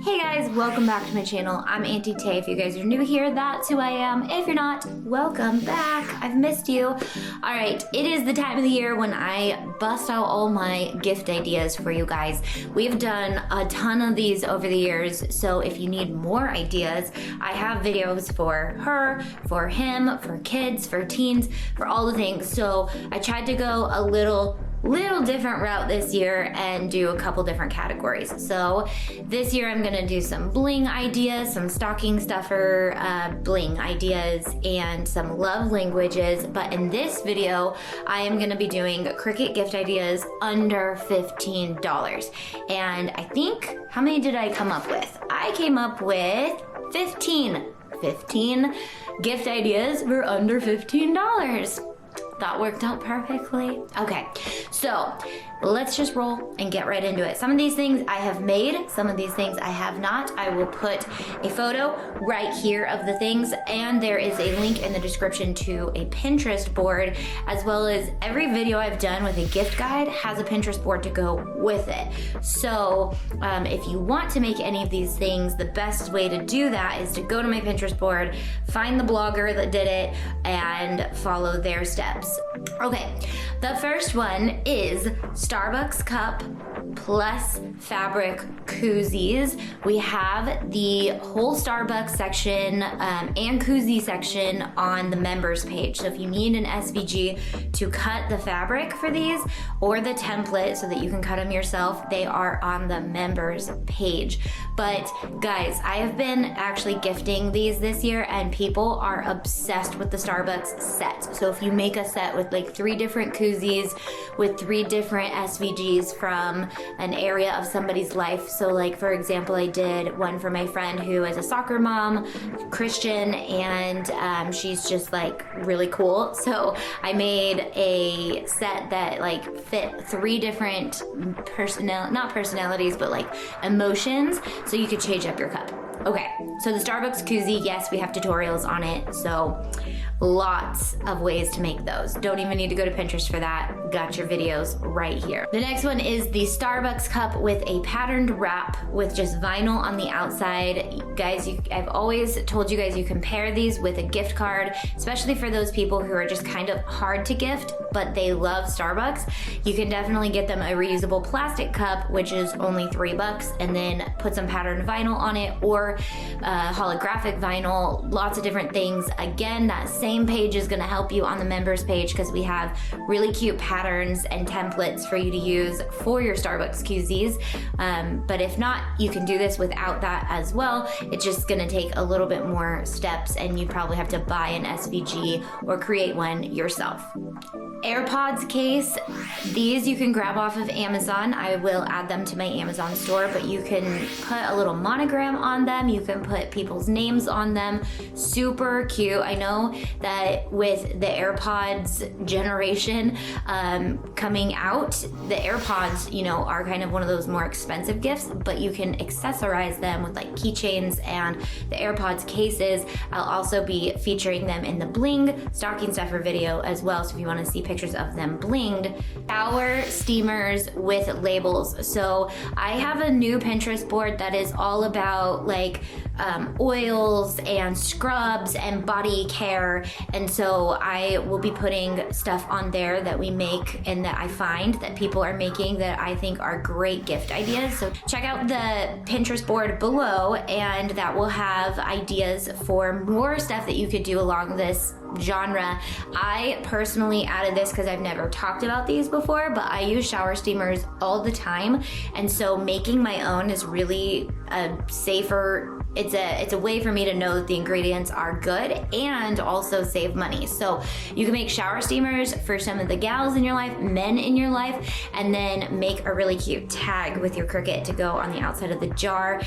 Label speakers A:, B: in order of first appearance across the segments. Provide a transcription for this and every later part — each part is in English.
A: Hey guys, welcome back to my channel. I'm Auntie Tay. If you guys are new here, that's who I am. If you're not, welcome back. I've missed you. All right, it is the time of the year when I bust out all my gift ideas for you guys. We've done a ton of these over the years, so if you need more ideas, I have videos for her, for him, for kids, for teens, for all the things. So I tried to go a little different route this year and do a couple different categories. So this year I'm gonna do some bling ideas, some stocking stuffer bling ideas, and some love languages. But in this video, I am gonna be doing Cricut gift ideas under $15. And I think, how many did I come up with? I came up with 15 gift ideas for under $15. That worked out perfectly. Okay, so let's just roll and get right into it. Some of these things I have made, some of these things I have not. I will put a photo right here of the things, and there is a link in the description to a Pinterest board, as well as every video I've done with a gift guide has a Pinterest board to go with it. So if you want to make any of these things, the best way to do that is to go to my Pinterest board, find the blogger that did it, and follow their steps. Okay, the first one is Starbucks cup plus fabric koozies. We have the whole Starbucks section and koozie section on the members page. So if you need an SVG to cut the fabric for these, or the template so that you can cut them yourself, they are on the members page. But guys, I have been actually gifting these this year, and people are obsessed with the Starbucks set. So if you make a set with like 3 different koozies with 3 different SVGs from an area of somebody's life. So like, for example, I did one for my friend who is a soccer mom, Christian, and she's just like really cool. So I made a set that like fit 3 different not personalities, but like emotions, so you could change up your cup. Okay, so the Starbucks koozie, yes, we have tutorials on it, so lots of ways to make those. Don't even need to go to Pinterest for that. Got your videos right here. The next one is the Starbucks cup with a patterned wrap with just vinyl on the outside. Guys, I've always told you guys you can pair these with a gift card, especially for those people who are just kind of hard to gift, but they love Starbucks. You can definitely get them a reusable plastic cup, which is only $3, and then put some patterned vinyl on it, or holographic vinyl, lots of different things. Again, that same page is gonna help you on the members page, because we have really cute patterns and templates for you to use for your Starbucks koozies. But if not, you can do this without that as well. It's just gonna take a little bit more steps, and you probably have to buy an SVG or create one yourself. AirPods case, these you can grab off of Amazon. I will add them to my Amazon store, but you can put a little monogram on them. You can put people's names on them. Super cute. I know that with the AirPods generation coming out, the AirPods, you know, are kind of one of those more expensive gifts, but you can accessorize them with like keychains and the AirPods cases. I'll also be featuring them in the bling stocking stuffer video as well, so if you want to see pictures of them blinged. Shower steamers with labels. So I have a new Pinterest board that is all about like oils and scrubs and body care, and so I will be putting stuff on there that we make and that I find that people are making that I think are great gift ideas. So check out the Pinterest board below, and that will have ideas for more stuff that you could do along this genre. I personally added this because I've never talked about these before, but I use shower steamers all the time, and so making my own is really a safer, it's a way for me to know that the ingredients are good and also save money. So you can make shower steamers for some of the gals in your life, men in your life, and then make a really cute tag with your Cricut to go on the outside of the jar.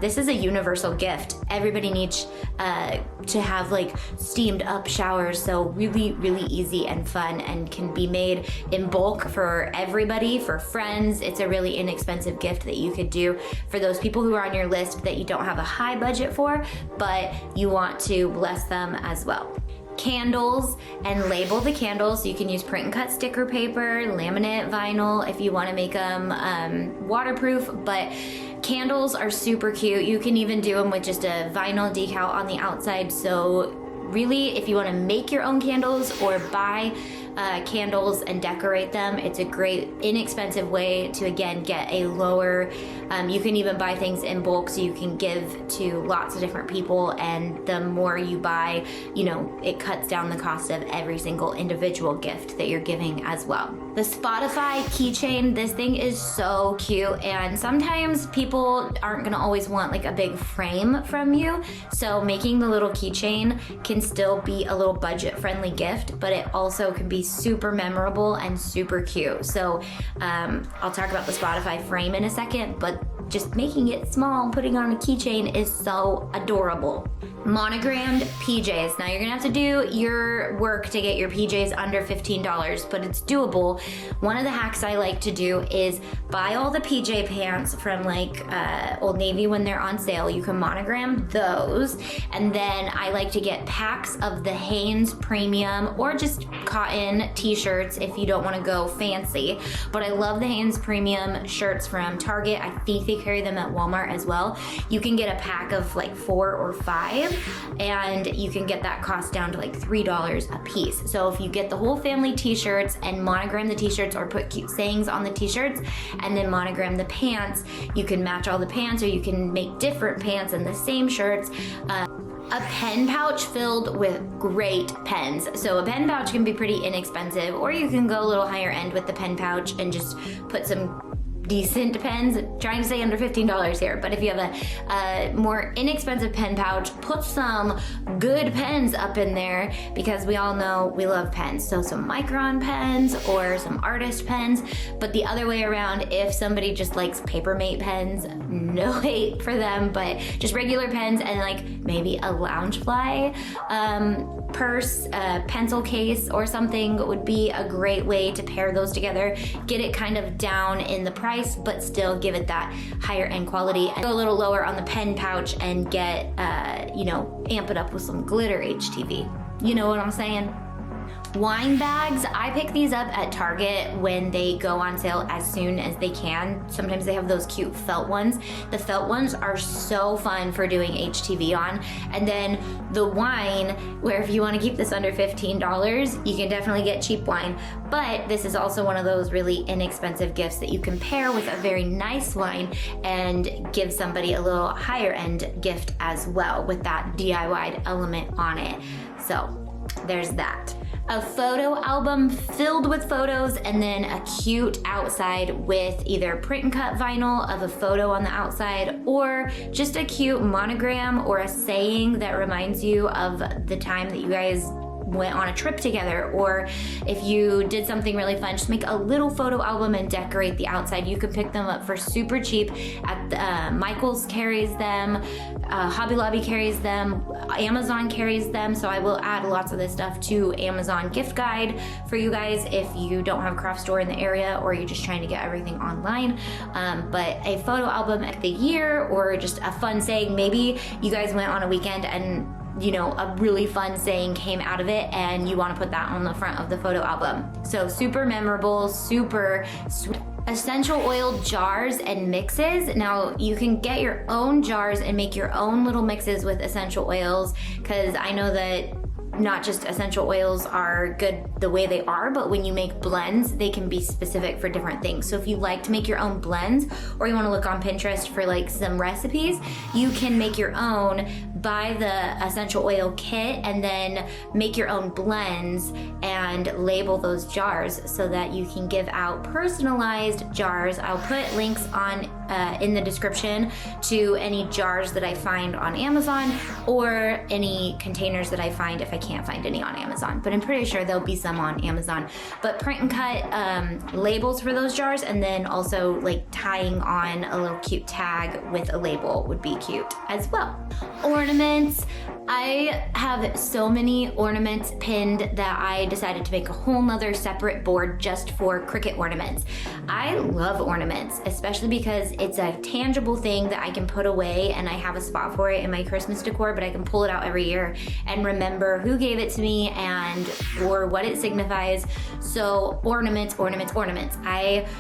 A: This is a universal gift. Everybody needs to have like steamed up showers, so really easy and fun, and can be made in bulk for everybody, for friends. It's a really inexpensive gift that you could do for those people who are on your list that you don't have a high budget for, but you want to bless them as well. candles and label the candles. So you can use print and cut sticker paper, laminate vinyl if you want to make them waterproof, but candles are super cute. You can even do them with just a vinyl decal on the outside. So really, if you want to make your own candles or buy candles and decorate them, it's a great inexpensive way to, again, get a lower, you can even buy things in bulk so you can give to lots of different people, and the more you buy, you know, it cuts down the cost of every single individual gift that you're giving as well. The Spotify keychain, this thing is so cute, and sometimes people aren't gonna always want like a big frame from you, so making the little keychain can still be a little budget friendly gift, but it also can be super memorable and super cute. So I'll talk about the Spotify frame in a second, but just making it small, putting on a keychain is so adorable. Monogrammed PJs. Now you're gonna have to do your work to get your PJs under $15, but it's doable. One of the hacks I like to do is buy all the PJ pants from like Old Navy when they're on sale. You can monogram those, and then I like to get packs of the Hanes Premium or just cotton t-shirts if you don't want to go fancy. But I love the Hanes Premium shirts from Target. I think they carry them at Walmart as well. You can get a pack of like 4 or 5, and you can get that cost down to like $3 a piece. So if you get the whole family t-shirts and monogram the t-shirts or put cute sayings on the t-shirts and then monogram the pants, you can match all the pants, or you can make different pants and the same shirts. A pen pouch filled with great pens. So a pen pouch can be pretty inexpensive, or you can go a little higher end with the pen pouch and just put some decent pens. Trying to say under $15 here, but if you have a more inexpensive pen pouch, put some good pens up in there, because we all know we love pens. So some Micron pens or some artist pens. But the other way around, if somebody just likes Papermate pens, no hate for them, but just regular pens, and like maybe a Loungefly purse, pencil case or something would be a great way to pair those together. Get it kind of down in the price, but still give it that higher end quality, and go a little lower on the pen pouch and get, you know, amp it up with some glitter HTV. You know what I'm saying? Wine bags, I pick these up at Target when they go on sale as soon as they can. Sometimes they have those cute felt ones. The felt ones are so fun for doing HTV on. And then the wine, where if you want to keep this under $15, you can definitely get cheap wine. But this is also one of those really inexpensive gifts that you can pair with a very nice wine and give somebody a little higher end gift as well with that DIY element on it. So there's that. A photo album filled with photos, and then a cute outside with either print and cut vinyl of a photo on the outside, or just a cute monogram or a saying that reminds you of the time that you guys went on a trip together. Or if you did something really fun, just make a little photo album and decorate the outside. You can pick them up for super cheap at Michael's carries them, Hobby Lobby carries them, Amazon carries them. So I will add lots of this stuff to Amazon gift guide for you guys if you don't have a craft store in the area, or you're just trying to get everything online. But a photo album at the year, or just a fun saying. Maybe you guys went on a weekend and, you know, a really fun saying came out of it, and you want to put that on the front of the photo album. So super memorable, super sweet. Essential oil jars and mixes. Now you can get your own jars and make your own little mixes with essential oils, because I know that not just essential oils are good the way they are, but when you make blends, they can be specific for different things. So if you like to make your own blends, or you want to look on Pinterest for like some recipes, you can make your own, buy the essential oil kit, and then make your own blends and label those jars so that you can give out personalized jars. I'll put links on in the description to any jars that I find on Amazon, or any containers that I find if I can't find any on Amazon, but I'm pretty sure there'll be some on Amazon. But print and cut labels for those jars, and then also like tying on a little cute tag with a label would be cute as well. Ornaments. I have so many ornaments pinned that I decided to make a whole nother separate board just for Cricut ornaments. I love ornaments, especially because it's a tangible thing that I can put away, and I have a spot for it in my Christmas decor, but I can pull it out every year and remember who who gave it to me and for what it signifies. So ornaments, ornaments, ornaments.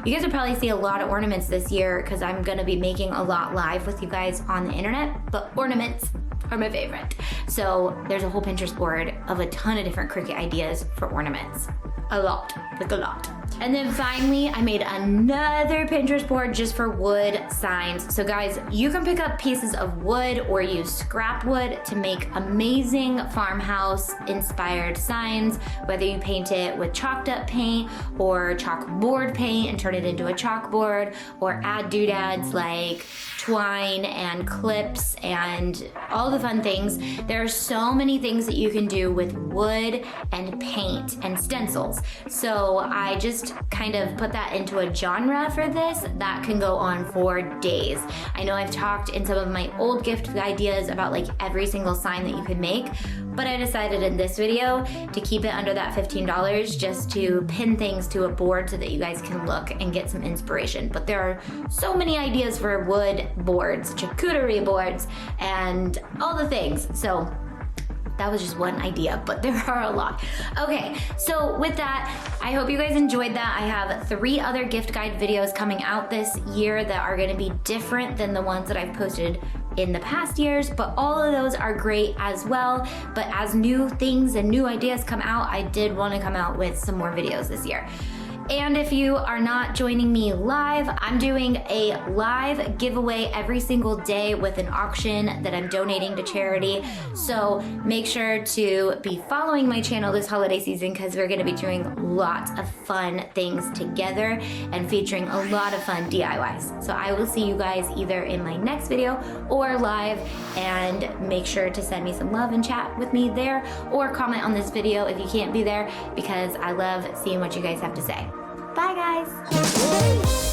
A: You guys will probably see a lot of ornaments this year because I'm gonna be making a lot live with you guys on the internet, but ornaments are my favorite. So there's a whole Pinterest board of a ton of different Cricut ideas for ornaments. A lot, like a lot. And then finally, I made another Pinterest board just for wood signs. So guys, you can pick up pieces of wood or use scrap wood to make amazing farmhouse inspired signs, whether you paint it with chalked up paint or chalkboard paint and turn it into a chalkboard, or add doodads like twine and clips and all the fun things. There are so many things that you can do with wood and paint and stencils. So I just kind of put that into a genre for this that can go on for days. I know I've talked in some of my old gift ideas about like every single sign that you can make, but I decided in this video to keep it under that $15 just to pin things to a board so that you guys can look and get some inspiration. But there are so many ideas for wood boards, charcuterie boards, and all the things. So that was just one idea, but there are a lot. Okay, so with that, I hope you guys enjoyed that. I have 3 other gift guide videos coming out this year that are gonna be different than the ones that I've posted in the past years, but all of those are great as well. But as new things and new ideas come out, I did wanna come out with some more videos this year. And if you are not joining me live, I'm doing a live giveaway every single day with an auction that I'm donating to charity. So make sure to be following my channel this holiday season because we're gonna be doing lots of fun things together and featuring a lot of fun DIYs. So I will see you guys either in my next video or live, and make sure to send me some love and chat with me there, or comment on this video if you can't be there, because I love seeing what you guys have to say. Bye guys.